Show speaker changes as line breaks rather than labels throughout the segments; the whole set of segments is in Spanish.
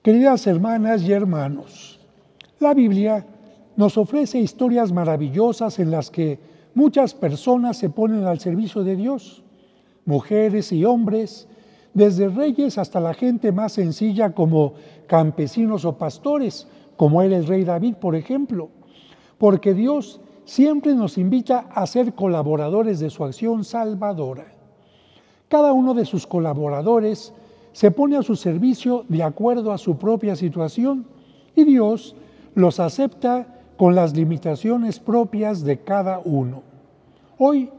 Queridas hermanas y hermanos, la Biblia nos ofrece historias maravillosas en las que muchas personas se ponen al servicio de Dios, mujeres y hombres, desde reyes hasta la gente más sencilla como campesinos o pastores, como era el rey David, por ejemplo, porque Dios siempre nos invita a ser colaboradores de su acción salvadora. Cada uno de sus colaboradores se pone a su servicio de acuerdo a su propia situación y Dios los acepta con las limitaciones propias de cada uno. Hoy,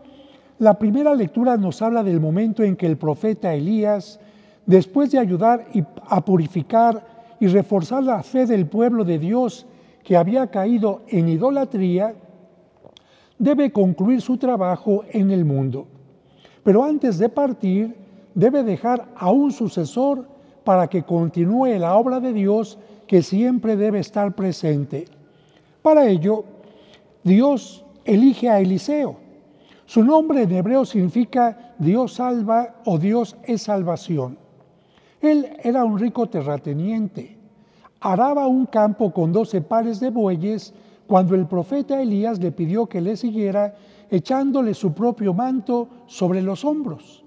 la primera lectura nos habla del momento en que el profeta Elías, después de ayudar a purificar y reforzar la fe del pueblo de Dios que había caído en idolatría, debe concluir su trabajo en el mundo. Pero antes de partir, debe dejar a un sucesor para que continúe la obra de Dios que siempre debe estar presente. Para ello, Dios elige a Eliseo. Su nombre en hebreo significa Dios salva o Dios es salvación. Él era un rico terrateniente. Araba un campo con 12 pares de bueyes cuando el profeta Elías le pidió que le siguiera echándole su propio manto sobre los hombros.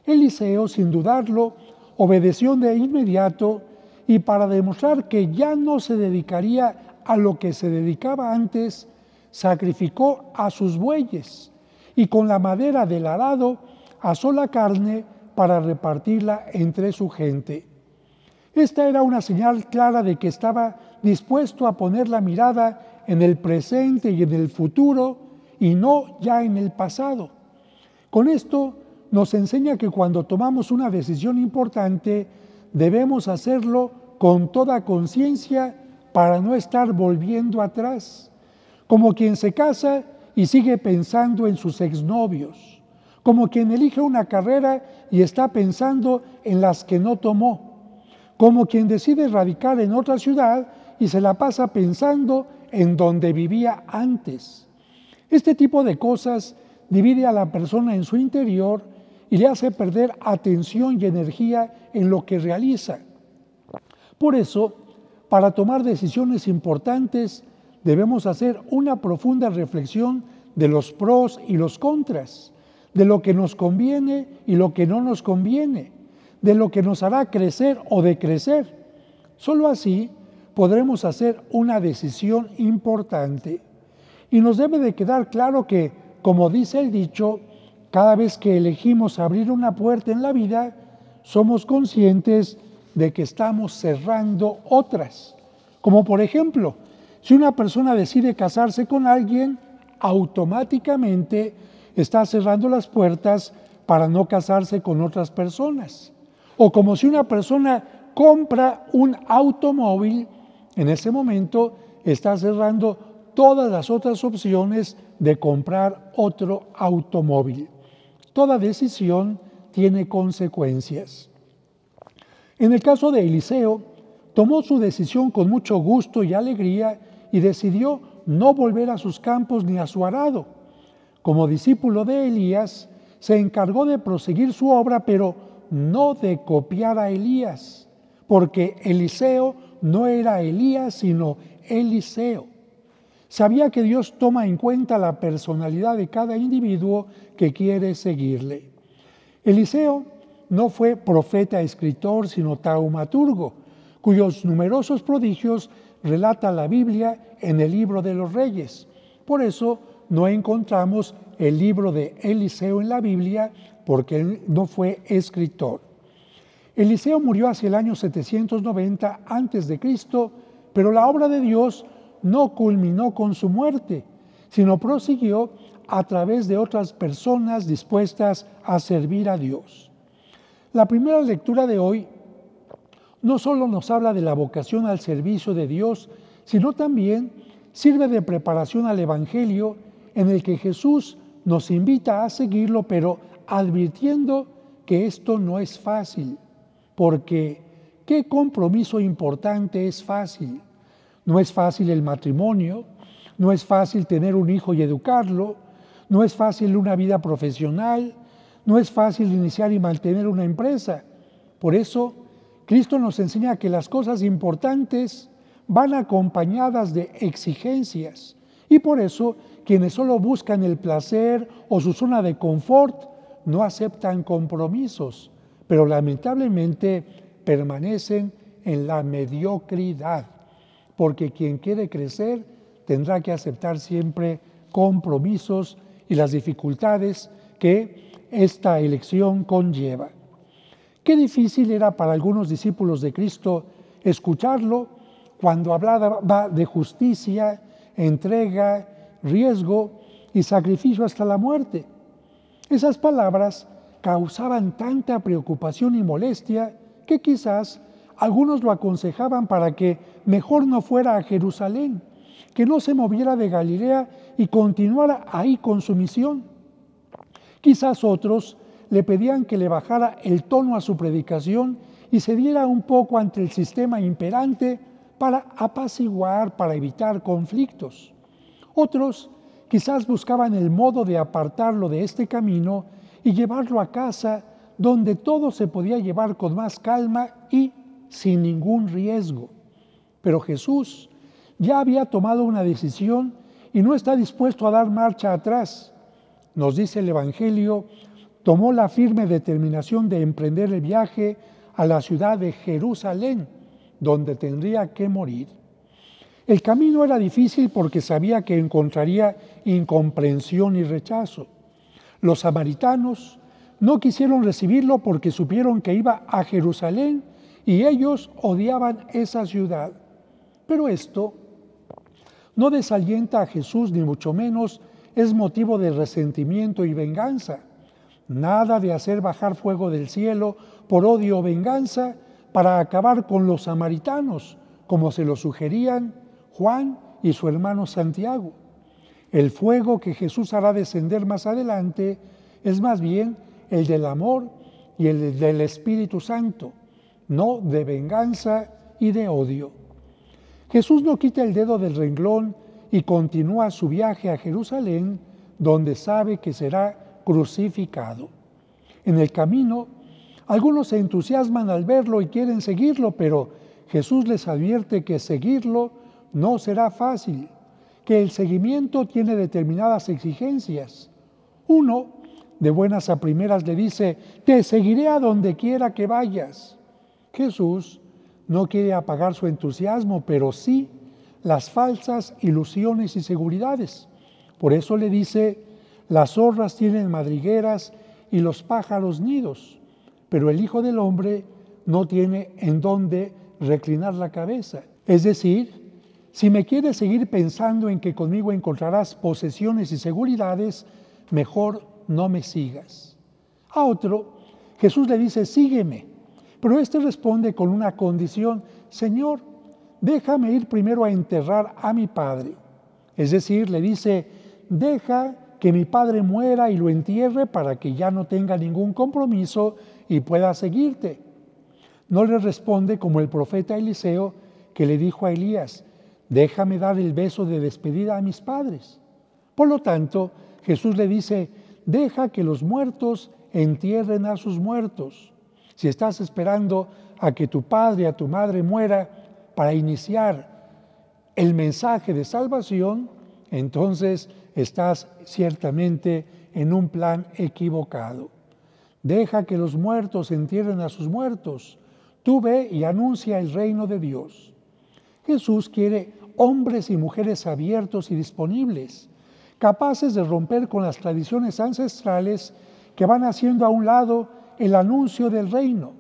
Eliseo, sin dudarlo, obedeció de inmediato y para demostrar que ya no se dedicaría a lo que se dedicaba antes, sacrificó a sus bueyes y con la madera del arado asó la carne para repartirla entre su gente. Esta era una señal clara de que estaba dispuesto a poner la mirada en el presente y en el futuro y no ya en el pasado. Con esto nos enseña que cuando tomamos una decisión importante debemos hacerlo con toda conciencia para no estar volviendo atrás, como quien se casa y sigue pensando en sus exnovios, como quien elige una carrera y está pensando en las que no tomó, como quien decide radicar en otra ciudad y se la pasa pensando en donde vivía antes. Este tipo de cosas divide a la persona en su interior y le hace perder atención y energía en lo que realiza. Por eso, para tomar decisiones importantes, debemos hacer una profunda reflexión de los pros y los contras, de lo que nos conviene y lo que no nos conviene, de lo que nos hará crecer o decrecer. Solo así podremos hacer una decisión importante. Y nos debe de quedar claro que, como dice el dicho, cada vez que elegimos abrir una puerta en la vida, somos conscientes de que estamos cerrando otras. Como por ejemplo, si una persona decide casarse con alguien, automáticamente está cerrando las puertas para no casarse con otras personas. O como si una persona compra un automóvil, en ese momento está cerrando todas las otras opciones de comprar otro automóvil. Toda decisión tiene consecuencias. En el caso de Eliseo, tomó su decisión con mucho gusto y alegría y decidió no volver a sus campos ni a su arado. Como discípulo de Elías, se encargó de proseguir su obra, pero no de copiar a Elías, porque Eliseo no era Elías, sino Eliseo. Sabía que Dios toma en cuenta la personalidad de cada individuo que quiere seguirle. Eliseo no fue profeta escritor, sino taumaturgo, cuyos numerosos prodigios relata la Biblia en el libro de los Reyes. Por eso no encontramos el libro de Eliseo en la Biblia, porque él no fue escritor. Eliseo murió hacia el año 790 a.C., pero la obra de Dios no culminó con su muerte, sino prosiguió a través de otras personas dispuestas a servir a Dios. La primera lectura de hoy no solo nos habla de la vocación al servicio de Dios, sino también sirve de preparación al Evangelio en el que Jesús nos invita a seguirlo, pero advirtiendo que esto no es fácil, porque ¿qué compromiso importante es fácil? No es fácil el matrimonio, no es fácil tener un hijo y educarlo, no es fácil una vida profesional, no es fácil iniciar y mantener una empresa. Por eso, Cristo nos enseña que las cosas importantes van acompañadas de exigencias y por eso quienes solo buscan el placer o su zona de confort no aceptan compromisos, pero lamentablemente permanecen en la mediocridad, porque quien quiere crecer tendrá que aceptar siempre compromisos y las dificultades que esta elección conlleva. Qué difícil era para algunos discípulos de Cristo escucharlo cuando hablaba de justicia, entrega, riesgo y sacrificio hasta la muerte. Esas palabras causaban tanta preocupación y molestia que quizás algunos lo aconsejaban para que mejor no fuera a Jerusalén, que no se moviera de Galilea y continuara ahí con su misión. Quizás otros le pedían que le bajara el tono a su predicación y cediera un poco ante el sistema imperante para apaciguar, para evitar conflictos. Otros quizás buscaban el modo de apartarlo de este camino y llevarlo a casa donde todo se podía llevar con más calma y sin ningún riesgo. Pero Jesús ya había tomado una decisión y no está dispuesto a dar marcha atrás. Nos dice el Evangelio, tomó la firme determinación de emprender el viaje a la ciudad de Jerusalén, donde tendría que morir. El camino era difícil porque sabía que encontraría incomprensión y rechazo. Los samaritanos no quisieron recibirlo porque supieron que iba a Jerusalén y ellos odiaban esa ciudad. Pero esto no desalienta a Jesús, ni mucho menos es motivo de resentimiento y venganza. Nada de hacer bajar fuego del cielo por odio o venganza para acabar con los samaritanos, como se lo sugerían Juan y su hermano Santiago. El fuego que Jesús hará descender más adelante es más bien el del amor y el del Espíritu Santo, no de venganza y de odio. Jesús no quita el dedo del renglón y continúa su viaje a Jerusalén, donde sabe que será crucificado. En el camino, algunos se entusiasman al verlo y quieren seguirlo, pero Jesús les advierte que seguirlo no será fácil, que el seguimiento tiene determinadas exigencias. Uno, de buenas a primeras, le dice, te seguiré a donde quiera que vayas. Jesús no quiere apagar su entusiasmo, pero sí las falsas ilusiones y seguridades. Por eso le dice, las zorras tienen madrigueras y los pájaros nidos, pero el Hijo del Hombre no tiene en dónde reclinar la cabeza. Es decir, si me quieres seguir pensando en que conmigo encontrarás posesiones y seguridades, mejor no me sigas. A otro, Jesús le dice, sígueme, pero éste responde con una condición, Señor, déjame ir primero a enterrar a mi padre. Es decir, le dice, deja que mi padre muera y lo entierre para que ya no tenga ningún compromiso y pueda seguirte. No le responde como el profeta Eliseo que le dijo a Elías, déjame dar el beso de despedida a mis padres. Por lo tanto, Jesús le dice, deja que los muertos entierren a sus muertos. Si estás esperando a que tu padre, a tu madre muera para iniciar el mensaje de salvación, entonces estás ciertamente en un plan equivocado. Deja que los muertos entierren a sus muertos. Tú ve y anuncia el reino de Dios. Jesús quiere hombres y mujeres abiertos y disponibles, capaces de romper con las tradiciones ancestrales que van haciendo a un lado el anuncio del reino.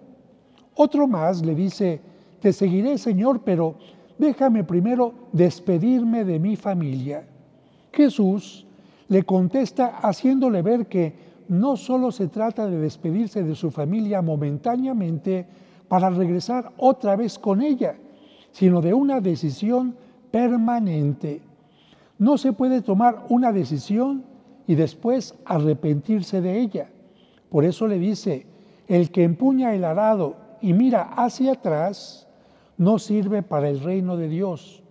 Otro más le dice, te seguiré, Señor, pero déjame primero despedirme de mi familia. Jesús le contesta haciéndole ver que no solo se trata de despedirse de su familia momentáneamente para regresar otra vez con ella, sino de una decisión permanente. No se puede tomar una decisión y después arrepentirse de ella. Por eso le dice, el que empuña el arado y mira hacia atrás, no sirve para el reino de Dios.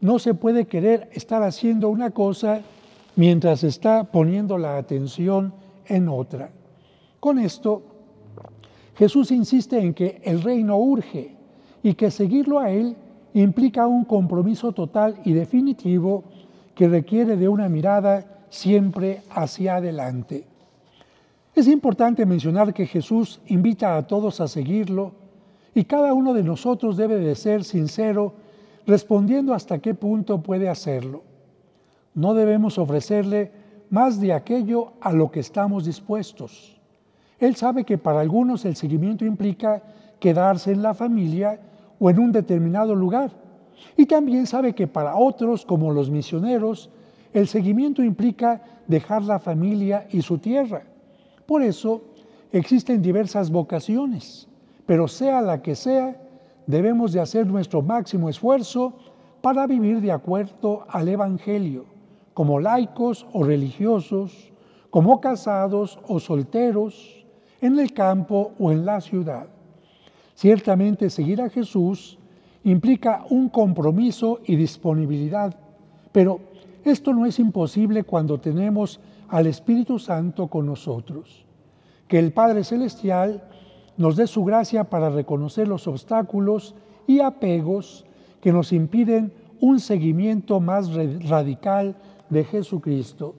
No se puede querer estar haciendo una cosa mientras está poniendo la atención en otra. Con esto, Jesús insiste en que el reino urge y que seguirlo a Él implica un compromiso total y definitivo que requiere de una mirada siempre hacia adelante. Es importante mencionar que Jesús invita a todos a seguirlo y cada uno de nosotros debe de ser sincero respondiendo hasta qué punto puede hacerlo. No debemos ofrecerle más de aquello a lo que estamos dispuestos. Él sabe que para algunos el seguimiento implica quedarse en la familia o en un determinado lugar. Y también sabe que para otros, como los misioneros, el seguimiento implica dejar la familia y su tierra. Por eso existen diversas vocaciones, pero sea la que sea, debemos de hacer nuestro máximo esfuerzo para vivir de acuerdo al Evangelio, como laicos o religiosos, como casados o solteros, en el campo o en la ciudad. Ciertamente seguir a Jesús implica un compromiso y disponibilidad, pero esto no es imposible cuando tenemos al Espíritu Santo con nosotros. Que el Padre Celestial nos dé su gracia para reconocer los obstáculos y apegos que nos impiden un seguimiento más radical de Jesucristo.